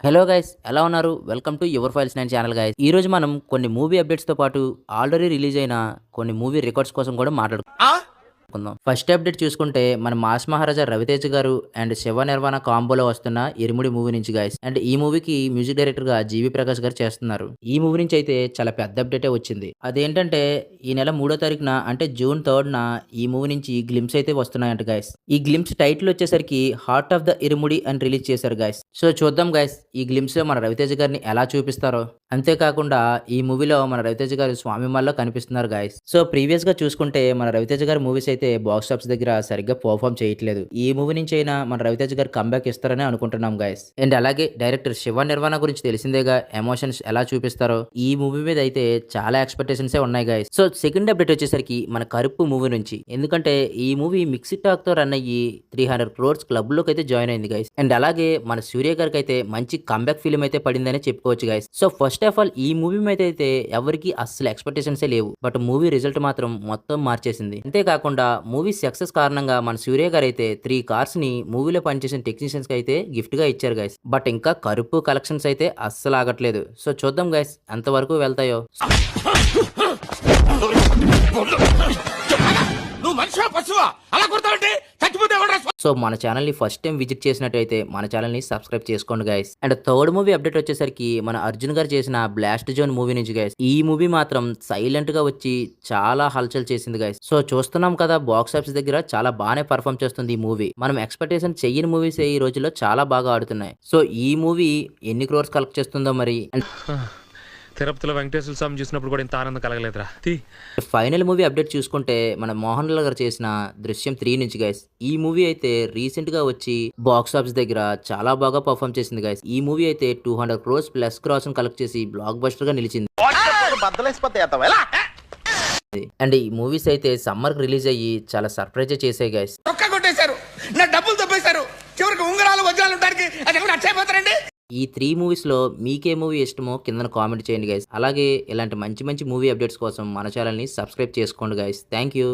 Hello guys ఎలా ఉన్నారు? Welcome to your files 9 channel guys. ఈ రోజు మనం కొన్ని మూవీ అప్డేట్స్‌తో పాటు ఆల్రెడీ రిలీజ్ అయిన కొన్ని మూవీ రికార్డ్స్ కోసం కూడా మాట్లాడుకుందాం. ఫస్ట్ అప్డేట్ చూసుకుంటే మన మాస్ మహారాజా రవితేజ గారు అండ్ శివ నిర్వాణ కాంబోలో వస్తున్న ఇరుముడి మూవీ నుంచి గైస్. అండ్ ఈ మూవీకి మ్యూజిక్ డైరెక్టర్ గా జీవి ప్రకాష్ గారు చేస్తున్నారు. ఈ మూవీ నుంచి అయితే చాలా పెద్ద అప్డేటే వచ్చింది. అదేంటంటే ఈ నెల 3వ తారీఖున అంటే జూన్ 3న ఈ మూవీ నుంచి గ్లిమ్స్ అయితే వస్తున్నాయంట గైస్. ఈ గ్లిమ్స్ టైటిల్ వచ్చేసరికి హార్ట్ ఆఫ్ ద ఇరుముడి అని రిలీజ్ చేశారు గైస్. సో చూద్దాం గైస్ ఈ గ్లిమ్స్ లో మన రవితేజ గారిని ఎలా చూపిస్తారో. అంతేకాకుండా ఈ మూవీలో మన రవితేజ గారు స్వామి మాల్లో కనిపిస్తున్నారు గైస్. సో ప్రీవియస్ గా చూసుకుంటే మన రవితేజ గారి మూవీస్ అయితే బాక్స్ ఆఫీస్ దగ్గర సరిగ్గా పర్ఫామ్ చేయట్లేదు. ఈ మూవీ నుంచి అయినా మన రవితేజ గారు కంబ్యాక్ ఇస్తారని అనుకుంటున్నాం గైస్. అండ్ అలాగే డైరెక్టర్ శివ నిర్వాణ గురించి తెలిసిందేగా, ఎమోషన్స్ ఎలా చూపిస్తారో. ఈ మూవీ మీద అయితే చాలా ఎక్స్పెక్టేషన్స్ ఉన్నాయి గైస్. సో సెకండ్ అప్డేట్ వచ్చేసరికి మన కరుపు మూవీ నుంచి. ఎందుకంటే ఈ మూవీ మిక్సీ టాక్ తో రన్ అయ్యి 300 crores క్లబ్ లోకి అయితే జాయిన్ అయింది గైస్. అండ్ అలాగే మన సూర్య గారికి అయితే మంచి కంబ్యాక్ ఫిల్మ్ అయితే పడిందని చెప్పుకోవచ్చు guys. So first of all ఈ మూవీ మీద అయితే ఎవరికి అస్సలు ఎక్స్పెక్టేషన్స్ లేవు. బట్ మూవీ రిజల్ట్ మాత్రం మొత్తం మార్చేసింది. అంతేకాకుండా మూవీ సక్సెస్ కారణంగా మన సూర్య గారు అయితే 3 కార్స్ ని మూవీలో పనిచేసిన టెక్నీషియన్స్ కి అయితే గిఫ్ట్ గా ఇచ్చారు గైస్. బట్ ఇంకా కరుపు కలెక్షన్స్ అయితే అస్సలు ఆగట్లేదు. సో చూద్దాం గైస్ ఎంతవరకు వెళ్తాయో. సో మన ఛానల్ ని ఫస్ట్ టైం విజిట్ చేసినట్టయితే మన ఛానల్ ని సబ్స్క్రైబ్ చేసుకోండి guys. And third movie update వచ్చేసరికి మన అర్జున్ గారు చేసిన బ్లాస్ట్ జోన్ మూవీ నుంచి గైస్. ఈ మూవీ మాత్రం సైలెంట్ గా వచ్చి చాలా హల్చల్ చేసింది గైస్. సో చూస్తున్నాం కదా బాక్స్ ఆఫీస్ దగ్గర చాలా బాగానే పర్ఫామ్ చేస్తుంది ఈ మూవీ. మనం ఎక్స్పెక్టేషన్ చెయ్యని మూవీస్ ఈ రోజుల్లో చాలా బాగా ఆడుతున్నాయి. సో ఈ మూవీ ఎన్ని క్రోర్స్ కలెక్ట్ చేస్తుందో మరి. తిరుపతిలో వెంకటేశ్వర స్వామి చూసినప్పుడు కూడా ఇంత ఆనందం కలగలేదురా. ఫైనల్ మూవీ అప్డేట్ చూసుకుంటే మన మోహన్ లాల్ గారు చేసిన దృశ్యం 3 నుంచి గైస్. ఈ మూవీ అయితే రీసెంట్ గా వచ్చి బాక్స్ ఆఫీస్ దగ్గర చాలా బాగా పర్ఫామ్ చేసింది గైస్. ఈ మూవీ అయితే 200 crores ప్లస్ క్రాస్ కలెక్ట్ చేసి బ్లాక్ బస్టర్ గా నిలిచింది. అండ్ ఈ మూవీస్ అయితే సమ్మర్ కి రిలీజ్ అయ్యి చాలా సర్ప్రైజ్ చేసాయి గైస్. ఈ 3 మూవీస్ లో మీకే మూవీ ఇష్టమో కింద కామెంట్ చేయండి గైస్. అలాగే ఇలాంటి మంచి మంచి మూవీ అప్డేట్స్ కోసం మన ఛానల్ ని సబ్స్క్రైబ్ చేసుకోండి గైస్. Thank you.